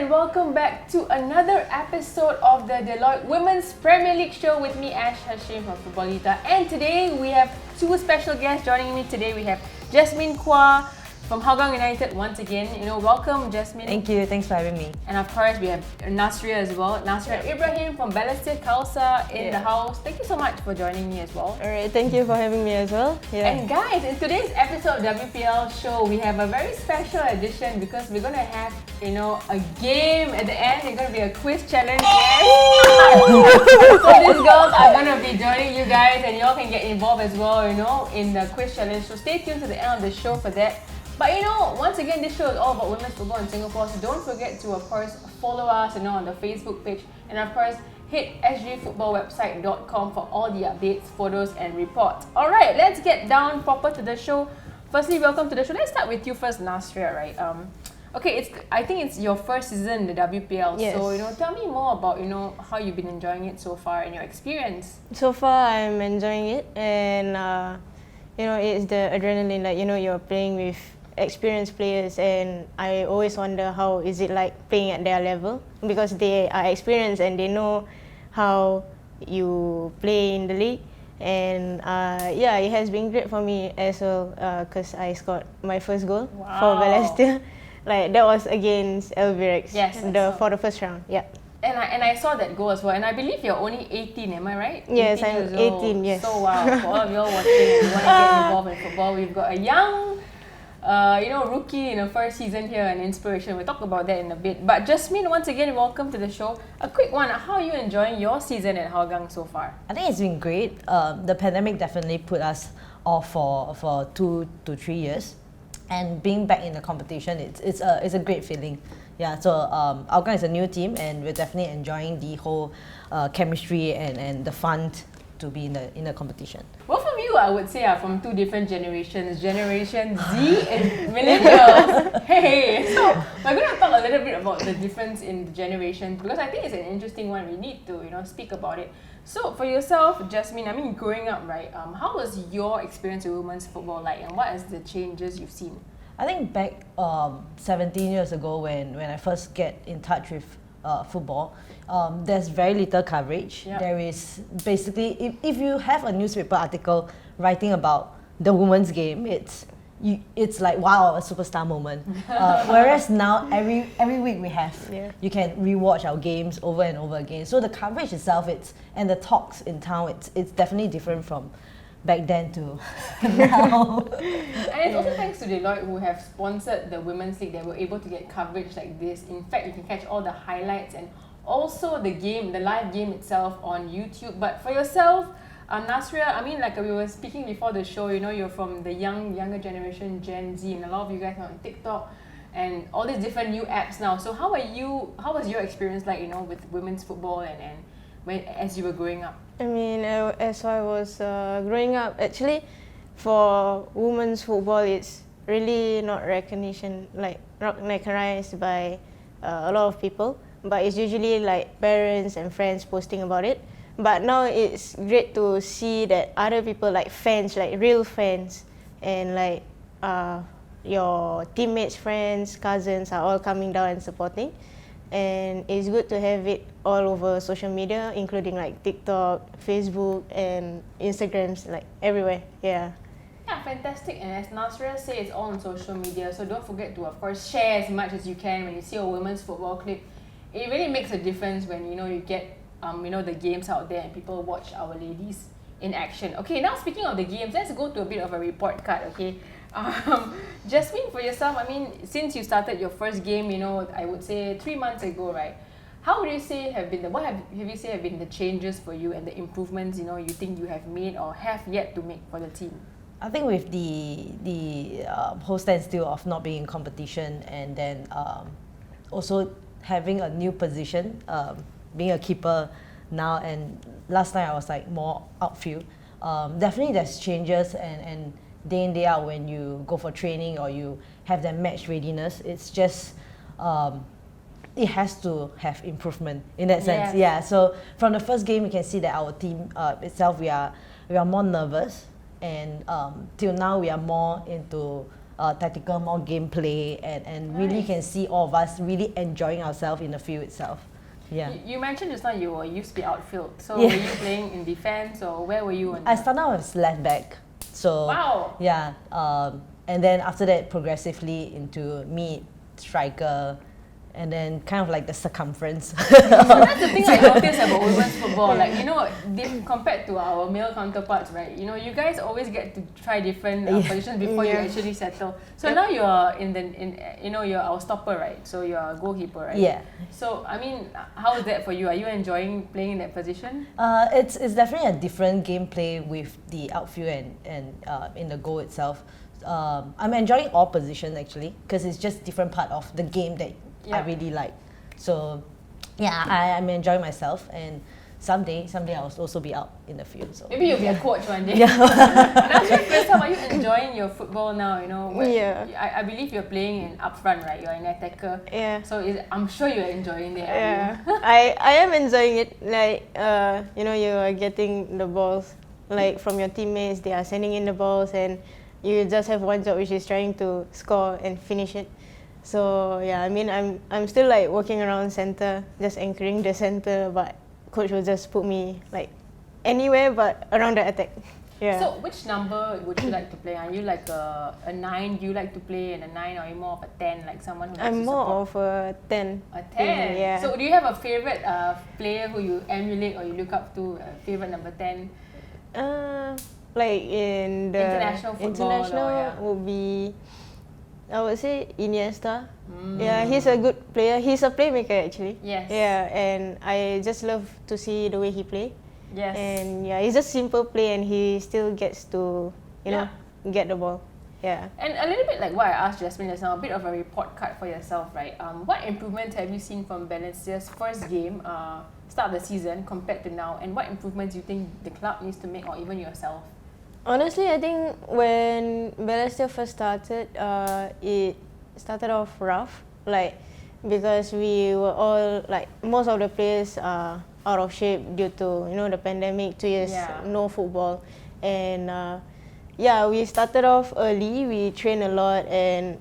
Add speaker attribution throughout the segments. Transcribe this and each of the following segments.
Speaker 1: and welcome back to another episode of the Deloitte Women's Premier League show with me, Ash Hashim from Futbolita. And today we have two special guests joining me. Today we have Jasmine Kua from Hougang United once again. Welcome Jasmine.
Speaker 2: Thank you, thanks for having me.
Speaker 1: And of course we have Nasriah as well. Nasriah Ibrahim from Balestier Khalsa in the house. Thank you so much for joining me as well.
Speaker 3: Alright, thank you for having me as well.
Speaker 1: And guys, in today's episode of WPL show, we have a very special edition because we're going to have, a game at the end. It's going to be a quiz challenge. So these girls are going to be joining you guys and y'all can get involved as well, in the quiz challenge. So stay tuned to the end of the show for that. But once again, this show is all about women's football in Singapore. So don't forget to, of course, follow us, on the Facebook page. And of course, hit sgfootballwebsite.com for all the updates, photos, and reports. Alright, let's get down proper to the show. Firstly, welcome to the show. Let's start with you first, Nasriah, right? I think it's your first season in the WPL.
Speaker 3: Yes.
Speaker 1: So, tell me more about, how you've been enjoying it so far and your experience.
Speaker 3: So far, I'm enjoying it, and it's the adrenaline. You're playing with experienced players, and I always wonder how is it like playing at their level, because they are experienced and they know how you play in the league. And it has been great for me as well, because I scored my first goal for Balestier. Like that was against Elvirex.
Speaker 1: Yes,
Speaker 3: for the first round. Yeah.
Speaker 1: And I saw that goal as well. And I believe you're only 18, am I right?
Speaker 3: Yes, I'm 18, yes.
Speaker 1: So wow, for all of you all watching and you want to get involved in football, we've got a young, rookie in the first season here, an inspiration. We'll talk about that in a bit. But Jasmine, once again, welcome to the show. A quick one, how are you enjoying your season at Hougang so far?
Speaker 2: I think it's been great. The pandemic definitely put us off for 2 to 3 years. And being back in the competition, it's a great feeling. Yeah, so Hougang is a new team, and we're definitely enjoying the whole chemistry and the fun to be in the competition.
Speaker 1: Both of you, I would say, are from two different generations, Generation Z and Millennials. Hey, so we're going to talk a little bit about the difference in the generations, because I think it's an interesting one. We need to, speak about it. So for yourself, Jasmine, growing up, right, how was your experience with women's football like, and what is the changes you've seen?
Speaker 2: I think back 17 years ago when I first get in touch with football, there's very little coverage.
Speaker 1: Yep.
Speaker 2: There is basically, if you have a newspaper article writing about the women's game, it's like, wow, a superstar moment. Whereas now, every week you can rewatch our games over and over again. So the coverage itself, and the talks in town, it's definitely different from back then to now.
Speaker 1: And it's also thanks to Deloitte, who have sponsored the Women's League, that we're able to get coverage like this. In fact, you can catch all the highlights and also the live game itself on YouTube. But for yourself, Nasriah, like we were speaking before the show, you're from the younger generation, Gen Z, and a lot of you guys are on TikTok and all these different new apps now. So how was your experience like, with women's football and as you were growing up?
Speaker 3: As I was growing up, actually, for women's football, it's really not recognized by a lot of people. But it's usually like parents and friends posting about it. But now it's great to see that other people, like fans, like real fans, and like your teammates, friends, cousins are all coming down and supporting. And it's good to have it all over social media, including like TikTok, Facebook, and Instagrams, like everywhere. Yeah.
Speaker 1: Yeah, fantastic. And as Nasriah said, it's all on social media. So don't forget to, of course, share as much as you can when you see a women's football clip. It really makes a difference when you get the games out there and people watch our ladies in action. Okay, now speaking of the games, let's go to a bit of a report card. Okay, Jasmine, for yourself, since you started your first game, I would say 3 months ago, right? How would you say have been the changes for you and the improvements you think you have made or have yet to make for the team?
Speaker 2: I think with the whole standstill of not being in competition, and then also having a new position, being a keeper now, and last time I was like more outfield. Definitely there's changes, and day in, day out when you go for training or you have that match readiness, it's just it has to have improvement in that sense.
Speaker 1: Yes.
Speaker 2: Yeah, so from the first game you can see that our team itself, we are more nervous, and till now we are more into tactical, more gameplay, and really can see all of us really enjoying ourselves in the field itself. Yeah.
Speaker 1: You mentioned just now you used to be outfield. So
Speaker 2: Yeah.
Speaker 1: were you playing in defense or where were you?
Speaker 2: I started out as left back. So
Speaker 1: Wow.
Speaker 2: yeah, and then after that progressively into mid, striker, and then kind of like the circumference.
Speaker 1: So that's the thing I noticed about women's football. Like, you know, compared to our male counterparts, right? You know, you guys always get to try different positions before you actually settle. So now you're you're our stopper, right? So you're a goalkeeper, right?
Speaker 2: Yeah.
Speaker 1: So I mean, how is that for you? Are you enjoying playing in that position?
Speaker 2: It's definitely a different gameplay with the outfield and in the goal itself. I'm enjoying all positions actually because it's just different part of the game that I really like. So yeah, I'm enjoying myself, and someday I'll also be out in the field. So
Speaker 1: maybe you'll be a coach one day.
Speaker 2: Yeah.
Speaker 1: Nasriah, first time, are you enjoying your football now? You know, I believe you're playing in up front, right? You're an attacker.
Speaker 3: Yeah.
Speaker 1: So I'm sure you're enjoying it.
Speaker 3: Yeah, I am enjoying it. Like you are getting the balls like from your teammates. They are sending in the balls, and you just have one job, which is trying to score and finish it. So yeah, I mean, I'm still like walking around center, just anchoring the center, but coach will just put me like anywhere but around the attack. Yeah.
Speaker 1: So which number would you like to play? Are you like a 9? Do you like to play in a 9, or are you more of a 10, like someone who likes
Speaker 3: I'm
Speaker 1: to
Speaker 3: more
Speaker 1: support?
Speaker 3: of a 10.
Speaker 1: A 10?
Speaker 3: Yeah.
Speaker 1: So do you have a favorite player who you emulate or you look up to, a favorite number 10?
Speaker 3: Like in the
Speaker 1: International football
Speaker 3: would be, I would say Iniesta. Yeah, he's a good player. He's a playmaker actually.
Speaker 1: Yes.
Speaker 3: Yeah, and I just love to see the way he play.
Speaker 1: Yes.
Speaker 3: And yeah, it's just simple play, and he still gets to get the ball. Yeah.
Speaker 1: And a little bit like what I asked Jasmine just now, a bit of a report card for yourself, right? What improvements have you seen from Balestier's first game, start of the season, compared to now? And what improvements do you think the club needs to make, or even yourself?
Speaker 3: Honestly, I think when Balestier first started, it started off rough, like because we were all like most of the players are out of shape due to the pandemic, 2 years no football, and we started off early. We trained a lot, and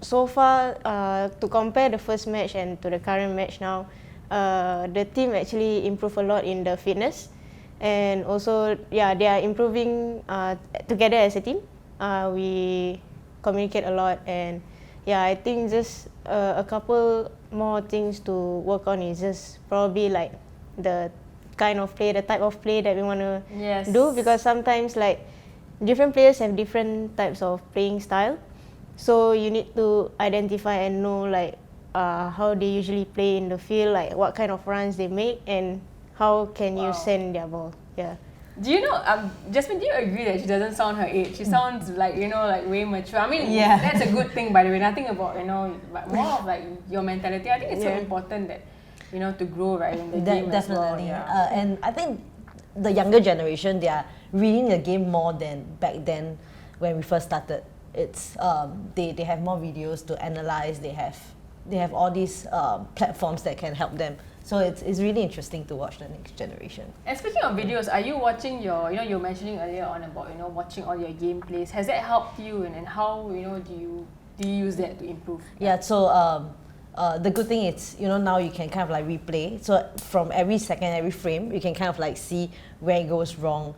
Speaker 3: so far to compare the first match and to the current match now, the team actually improved a lot in the fitness. And also, they are improving together as a team. We communicate a lot, and I think just a couple more things to work on is just probably like the kind of play, the type of play that we want to do, because sometimes like different players have different types of playing style. So you need to identify and know like how they usually play in the field, like what kind of runs they make, and how can you send their ball? Yeah.
Speaker 1: Do you know, Jasmine, do you agree that she doesn't sound her age? She sounds like, like way mature. I mean, that's a good thing, by the way. Nothing about, but more of like your mentality. I think it's so important that, to grow, right, in the game
Speaker 2: definitely.
Speaker 1: as well.
Speaker 2: And I think the younger generation, they are reading the game more than back then when we first started. It's they have more videos to analyze. They have all these platforms that can help them. So it's really interesting to watch the next generation.
Speaker 1: And speaking of videos, are you watching your, you were mentioning earlier on about, watching all your gameplays. Has that helped you, and how, do you use that to improve?
Speaker 2: Yeah, so the good thing is, now you can kind of like replay. So from every second, every frame, you can kind of like see where it goes wrong.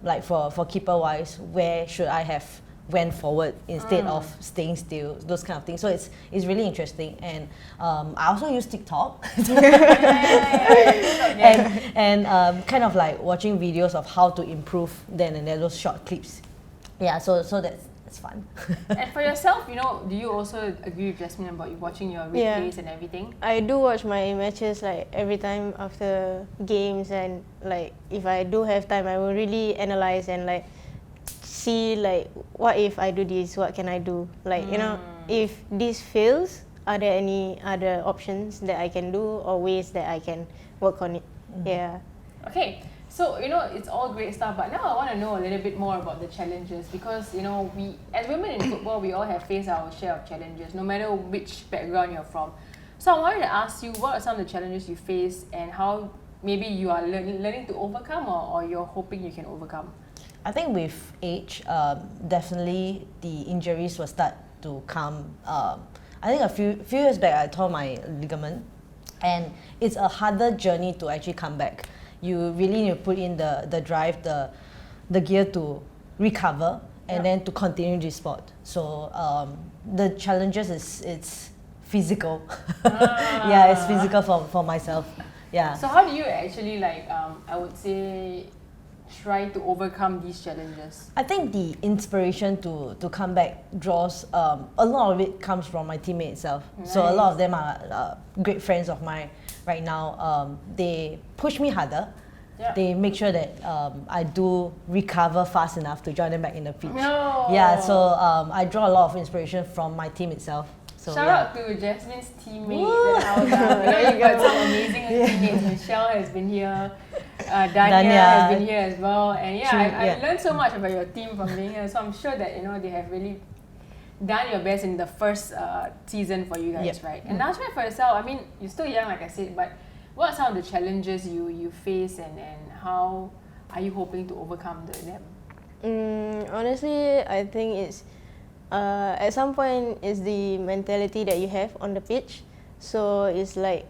Speaker 2: Like for keeper wise, where should I have went forward instead of staying still, those kind of things. So it's really interesting. And I also use TikTok and kind of like watching videos of how to improve then and there, those short clips. Yeah, so that's fun.
Speaker 1: And for yourself, do you also agree with Jasmine about you watching your replays and everything?
Speaker 3: I do watch my matches like every time after games, and like if I do have time, I will really analyze and like see like what if I do this, what can I do, like if this fails, are there any other options that I can do or ways that I can work on it?
Speaker 1: Okay, so it's all great stuff, but now I want to know a little bit more about the challenges, because we as women in football, we all have faced our share of challenges, no matter which background you're from. So I wanted to ask you, what are some of the challenges you face, and how maybe you are learning to overcome, or you're hoping you can overcome?
Speaker 2: I think with age, definitely the injuries will start to come. I think a few years back, I tore my ligament, and it's a harder journey to actually come back. You really need to put in the drive, the gear to recover, and then to continue this sport. So the challenges it's physical. Yeah, it's physical for myself. Yeah.
Speaker 1: So how do you actually I would say try to overcome these challenges?
Speaker 2: I think the inspiration to come back draws, a lot of it comes from my teammate itself.
Speaker 1: Nice.
Speaker 2: So a lot of them are great friends of mine right now. They push me harder.
Speaker 1: Yeah.
Speaker 2: They make sure that I do recover fast enough to join them back in the pitch.
Speaker 1: No.
Speaker 2: Yeah, so I draw a lot of inspiration from my team itself. So,
Speaker 1: Shout
Speaker 2: yeah.
Speaker 1: out to Jasmine's teammates at Hougang. You got some amazing teammates. Michelle has been here. Dania has been here as well. And I learned so much about your team from being here. So I'm sure that they have really done your best in the first season for you guys, right? And Nasriah, for yourself, I mean, you're still young, like I said, but what are some of the challenges you face, and how are you hoping to overcome them?
Speaker 3: Honestly, I think it's at some point it's the mentality that you have on the pitch. So it's like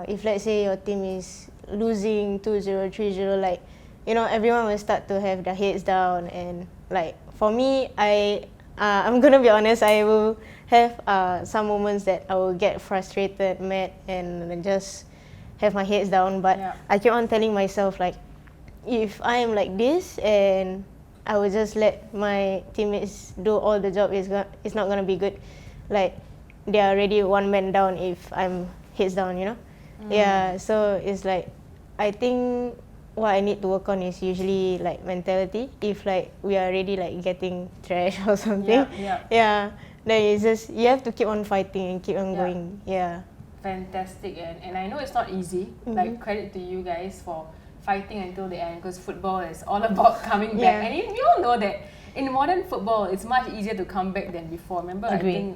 Speaker 3: if let's say your team is losing 2-0, 3-0, like everyone will start to have their heads down, and like for me, I'm gonna be honest, I will have some moments that I will get frustrated, mad, and just have my heads down. But I keep on telling myself, like, if I am like this and I will just let my teammates do all the job, it's not gonna be good. Like, they are already one man down if I'm heads down, Yeah, so it's like, I think what I need to work on is usually like mentality. If like we are already like getting trash or something, then it's just, you have to keep on fighting and keep on going. Yeah.
Speaker 1: Fantastic, and I know it's not easy. Like, credit to you guys for fighting until the end, because football is all about coming back. And we all know that in modern football, it's much easier to come back than before. Remember,
Speaker 2: Agree.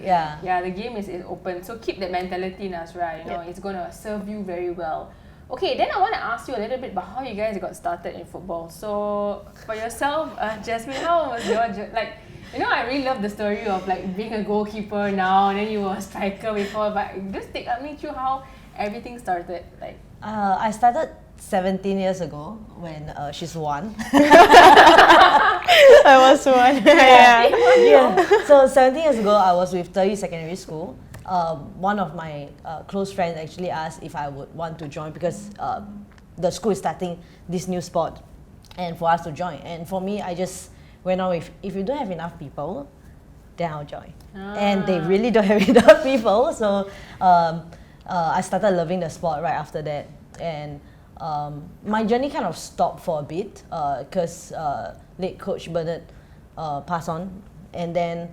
Speaker 1: Yeah, the game is open. So keep that mentality, Nasriah. It's going to serve you very well. Okay, then I want to ask you a little bit about how you guys got started in football. So for yourself, Jasmine, how was your I really love the story of like being a goalkeeper now, and then you were a striker before. But just take me through how everything started. Like,
Speaker 2: I started 17 years ago when she's one.
Speaker 3: I was one.
Speaker 2: So 17 years ago, I was with 30 Secondary School. One of my close friends actually asked if I would want to join, because the school is starting this new sport, and for us to join. And for me, I just went on with, if you don't have enough people, then I'll join. And they really don't have enough people, so I started loving the sport right after that. And my journey kind of stopped for a bit because late coach Bernard passed on, and then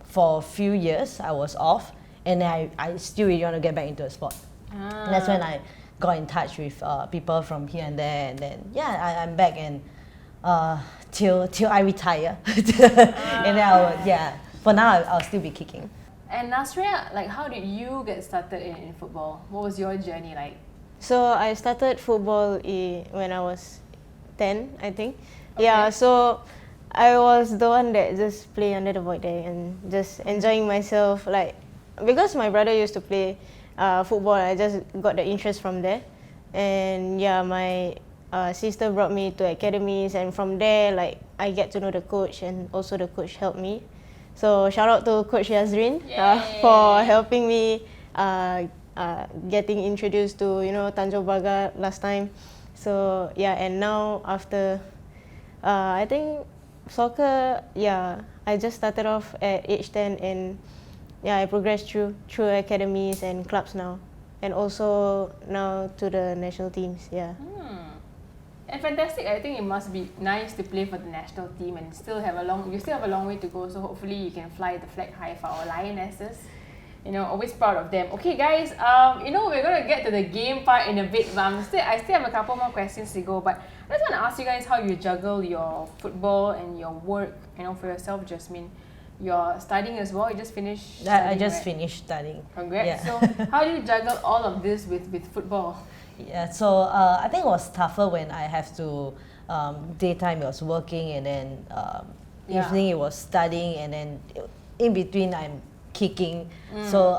Speaker 2: for a few years I was off, and I still really want to get back into the sport. And that's when I got in touch with people from here and there, and then I'm back, and till I retire. And then for now I'll still be kicking.
Speaker 1: And Nasriah, like, how did you get started in football? What was your journey like?
Speaker 3: So I started football when I was 10, I think.
Speaker 1: Okay.
Speaker 3: Yeah, so I was the one that just play under the void there and just enjoying myself. Like, because my brother used to play football, I just got the interest from there. And my sister brought me to academies, and from there, like, I get to know the coach, and also the coach helped me. So shout out to Coach Jasmine for helping me getting introduced to Tanjung Pagar last time. So and now after I think soccer, I just started off at age 10, and I progressed through academies and clubs now, and also now to the national teams.
Speaker 1: And fantastic. I think it must be nice to play for the national team and you still have a long way to go. So hopefully you can fly the flag high for our lionesses. Always proud of them. Okay, guys. We're gonna get to the game part in a bit, but I still have a couple more questions to go. But I just want to ask you guys how you juggle your football and your work. For yourself, Jasmine, you're studying as well. You just finished studying,
Speaker 2: I just
Speaker 1: right?
Speaker 2: finished studying.
Speaker 1: Congrats.
Speaker 2: Yeah.
Speaker 1: So how do you juggle all of this with football?
Speaker 2: Yeah, so I think it was tougher when I have to daytime it was working, and then evening it was studying, and then in between I'm kicking. So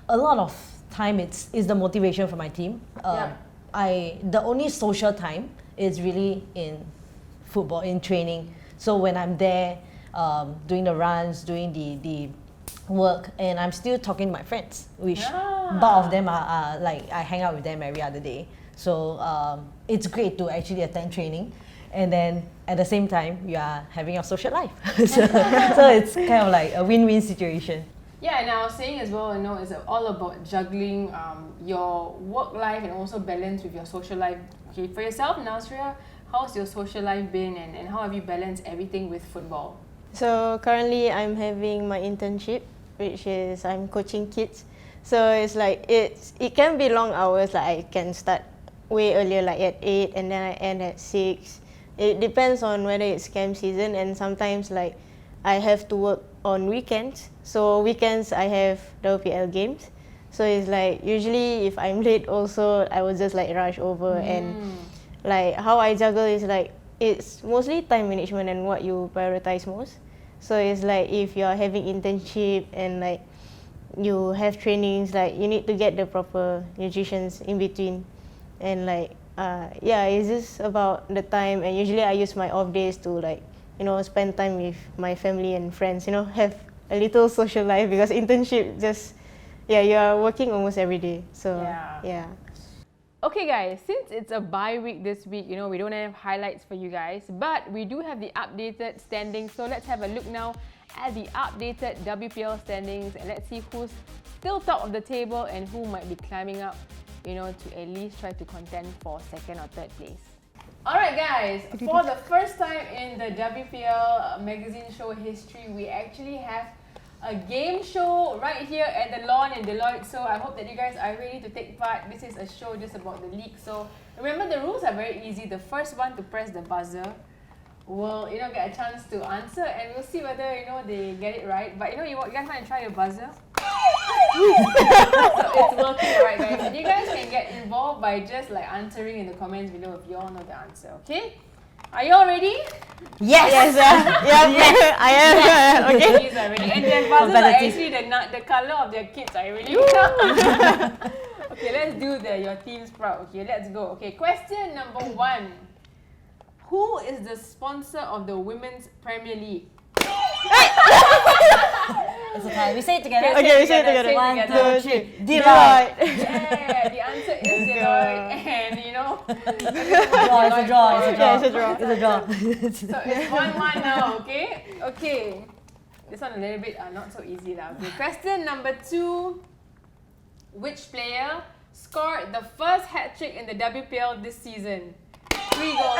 Speaker 2: a lot of time is the motivation for my team. The only social time is really in football, in training. So when I'm there, doing the runs, doing the work, and I'm still talking to my friends, which bulk of them are like I hang out with them every other day. So it's great to actually attend training, and then at the same time you are having your social life. so it's kind of like a win-win situation.
Speaker 1: Yeah, and I was saying as well, it's all about juggling your work life and also balance with your social life. Okay, for yourself, Nasriah, how's your social life been, and how have you balanced everything with football?
Speaker 3: So currently I'm having my internship, which is I'm coaching kids. So it's like it can be long hours. Like I can start way earlier, like at 8, and then I end at 6. It depends on whether it's camp season, and sometimes like I have to work on weekends. So weekends I have WPL games. So it's like usually if I'm late also I will just like rush over, and like how I juggle is like it's mostly time management and what you prioritize most. So it's like if you're having internship and like you have trainings, like you need to get the proper nutritions in between, and like it's just about the time. And usually I use my off days to like spend time with my family and friends, have a little social life, because internship just you are working almost every day. So yeah.
Speaker 1: Okay guys, since it's a bye week this week, we don't have highlights for you guys, but we do have the updated standings. So let's have a look now at the updated WPL standings, and let's see who's still top of the table and who might be climbing up, to at least try to contend for second or third place. Alright guys, for the first time in the WPL magazine show history, we actually have a game show right here at the lawn in Deloitte. So I hope that you guys are ready to take part. This is a show just about the league. So remember, the rules are very easy. The first one to press the buzzer will get a chance to answer, and we'll see whether they get it right. But you guys want to try your buzzer? So it's working, alright guys. And you guys can get involved by just like answering in the comments below if you all know the answer. Okay? Are you all ready?
Speaker 2: Yes!
Speaker 3: I am. Okay.
Speaker 1: Kids are ready. And their buzzers are actually the colour of their kids. Are you ready? Okay, let's do your team's proud. Okay, let's go. Okay, question number 1. Who is the sponsor of the Women's Premier League?
Speaker 2: It's okay, we say it together.
Speaker 3: Okay, we say it together.
Speaker 2: 1, 2, 3.
Speaker 3: Deloitte.
Speaker 1: Yeah, the answer is Deloitte. And
Speaker 2: It's a draw.
Speaker 3: It's a draw.
Speaker 1: So it's 1-1 now, okay? Okay. This one a little bit not so easy lah. Okay. Question number 2. Which player scored the first hat-trick in the WPL this season? 3 goals.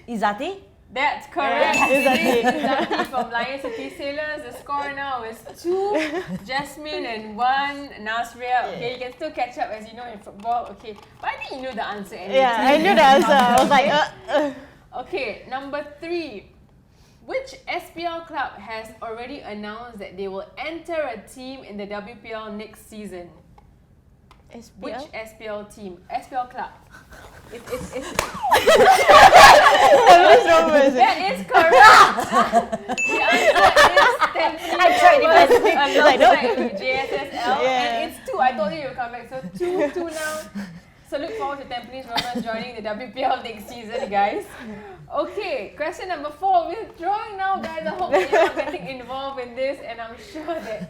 Speaker 2: Izati?
Speaker 1: That's correct. Izati from Lion City Sailors. The score now is 2 Jasmine and 1 Nasriah. Okay, you can still catch up as you know in football. Okay, but I think you knew the answer anyway.
Speaker 3: Yeah, I knew the answer. I was like,
Speaker 1: Okay, number 3. Which SPL club has already announced that they will enter a team in the WPL next season?
Speaker 3: SPL?
Speaker 1: Which SPL team? SPL club. It's That is correct. The answer is Tampines.
Speaker 2: I tried
Speaker 1: alongside JSSL, and it's 2. I told you you'll come back. So 2 now. So look forward to Tampines Rovers joining the WPL next season, guys. Okay, question number 4. We're drawing now, guys. I hope that you're all getting involved in this, and I'm sure that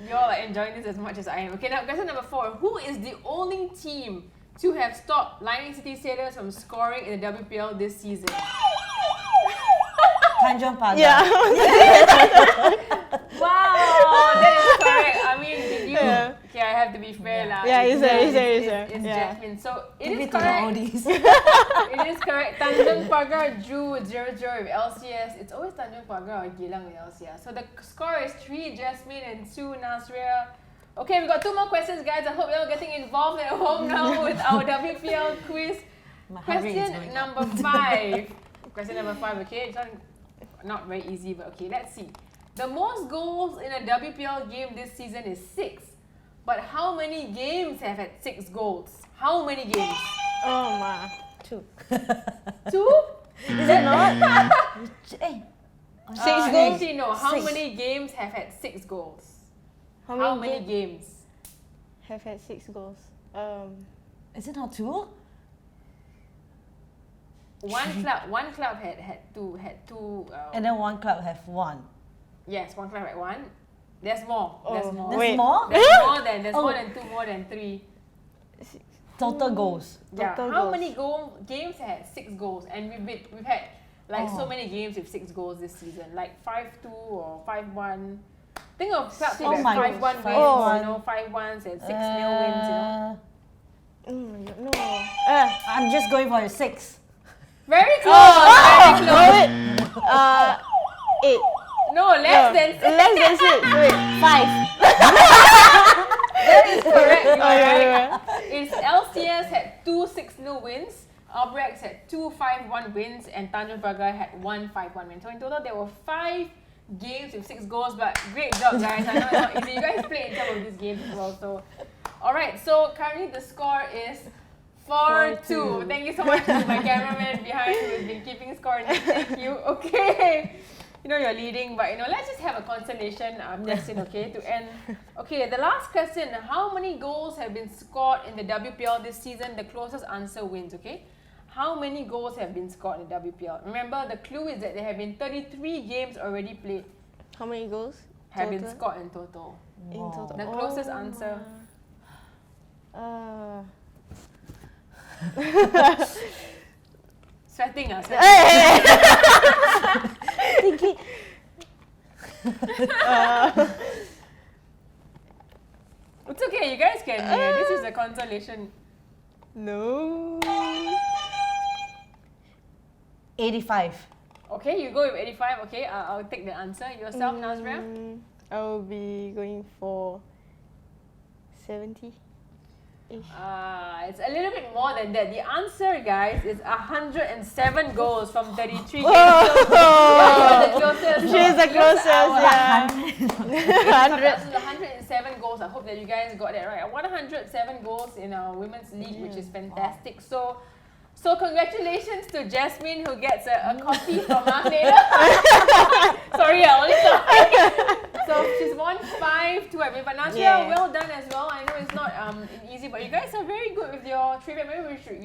Speaker 1: you all are enjoying this as much as I am. Okay, now question number 4. Who is the only team to have stopped Lion City Sailors from scoring in the WPL this season?
Speaker 2: Tanjung Pagar.
Speaker 3: Yeah.
Speaker 1: Wow, that is correct. I mean, did you?
Speaker 3: Yeah.
Speaker 1: Okay, I have to be fair lah.
Speaker 3: Yeah, it's
Speaker 1: It's
Speaker 3: yeah.
Speaker 1: Jasmine. So it
Speaker 2: Give
Speaker 1: is
Speaker 2: it to the
Speaker 1: correct.
Speaker 2: oldies.
Speaker 1: It is correct. Tanjung Pagar drew 0-0 with LCS. It's always Tanjung Pagar or Geylang with LCS. So the score is 3 Jasmine and 2 Nasriah. Okay, we got 2 more questions, guys. I hope you're all getting involved at home now with our WPL quiz. Question number 5. Question number 5, okay? It's not very easy, but okay, let's see. The most goals in a WPL game this season is 6. But how many games have had 6 goals? How many games?
Speaker 3: Oh my.
Speaker 2: 2.
Speaker 1: 2?
Speaker 2: Is it not? Hey.
Speaker 3: 6 goals?
Speaker 1: Actually, no. How
Speaker 2: 6.
Speaker 1: many games have had 6 goals?
Speaker 3: How
Speaker 1: How
Speaker 3: many
Speaker 1: many games?
Speaker 3: have had 6 goals?
Speaker 2: Is it not 2?
Speaker 1: One club had two.
Speaker 2: And then one club have 1.
Speaker 1: Yes, one club had 1. There's more. There's
Speaker 3: Oh.
Speaker 1: more.
Speaker 2: There's
Speaker 3: Wait.
Speaker 2: more?
Speaker 1: There's more than 2, more than 3.
Speaker 2: Total goals.
Speaker 1: Yeah.
Speaker 3: Total
Speaker 1: How
Speaker 3: goals.
Speaker 1: many games had 6 goals? And we've had like so many games with 6 goals this season, like 5-2 or 5-1. Think of clubs
Speaker 2: Oh
Speaker 1: with
Speaker 2: my
Speaker 1: 5-1
Speaker 2: gosh,
Speaker 1: wins,
Speaker 2: 5-1.
Speaker 1: you know, 5-1s and 6-0 wins, you know.
Speaker 3: No.
Speaker 2: I'm just going for a 6.
Speaker 1: Very close. Very close.
Speaker 3: Wait. 8.
Speaker 1: No, less than 6.
Speaker 3: Less than 6. Wait.
Speaker 2: 5.
Speaker 1: That is correct. You are
Speaker 3: Okay.
Speaker 1: right. It's LCS had 2 6-0 wins, Albrechts had 2 5-1 wins, and Tanjung Pagar had 1 5-1 win. So in total, there were 5 games with 6 goals. But great job, guys! I know it's not easy. You guys played in some of these games as well. So, all right. So currently the score is 4-2. Thank you so much to my cameraman behind who has been keeping score. Thank you. Okay. You know you're leading, but let's just have a consolation question, okay, to end. Okay, the last question: how many goals have been scored in the WPL this season? The closest answer wins. Okay, how many goals have been scored in the WPL? Remember, the clue is that there have been 33 games already played.
Speaker 3: How many goals?
Speaker 1: Have been
Speaker 3: total?
Speaker 1: scored in total.
Speaker 3: In total.
Speaker 1: The closest answer. Sweating,
Speaker 2: Thinking.
Speaker 1: It's okay. You guys can hear. This is a consolation.
Speaker 3: No.
Speaker 2: 85.
Speaker 1: Okay, you go with 85. Okay, I'll take the answer. Yourself, Nasriah?
Speaker 3: I will be going for 70.
Speaker 1: It's a little bit more than that. The answer, guys, is 107 goals from 33 games.
Speaker 3: Oh.
Speaker 1: So,
Speaker 3: She's the closest, yeah.
Speaker 1: 100. 107 goals. I hope that you guys got that right. 107 goals in our women's league, which is fantastic. So congratulations to Jasmine, who gets a copy from us later. Sorry, I only thought. So she's won 5-2. I mean, but Nasriah, well done as well. I know it's not easy, but you guys are very good with your trivia. Maybe we should,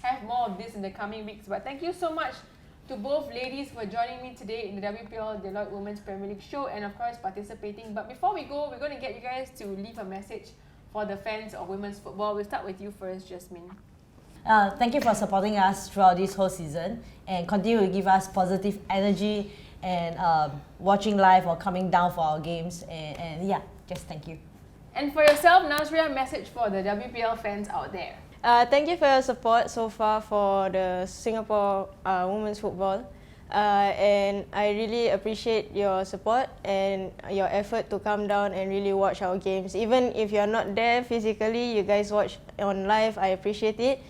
Speaker 1: have more of this in the coming weeks. But thank you so much to both ladies for joining me today in the WPL Deloitte Women's Premier League show, and of course participating. But before we go, we're going to get you guys to leave a message for the fans of women's football. We'll start with you first, Jasmine.
Speaker 2: Thank you for supporting us throughout this whole season and continue to give us positive energy and watching live or coming down for our games. And yeah, just thank you.
Speaker 1: And for yourself, Nasriah, a message for the WPL fans out there.
Speaker 3: Thank you for your support so far for the Singapore women's football. And I really appreciate your support and your effort to come down and really watch our games. Even if you're not there physically, you guys watch on live, I appreciate it.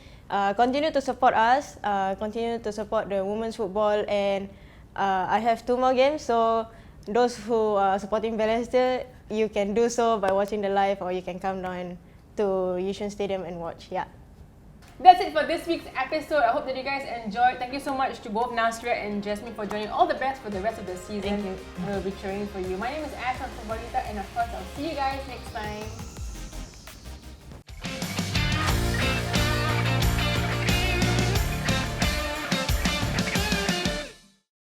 Speaker 3: Continue to support us, continue to support the women's football, and I have 2 more games, so those who are supporting Balestier, you can do so by watching the live, or you can come down to Yishun Stadium and watch. Yeah.
Speaker 1: That's it for this week's episode. I hope that you guys enjoyed. Thank you so much to both Nasriah and Jasmine for joining. All the best for the rest of the season.
Speaker 2: Thank you.
Speaker 1: We'll be cheering for you. My name is Ash from Futbolita, and of course, I'll see you guys next time.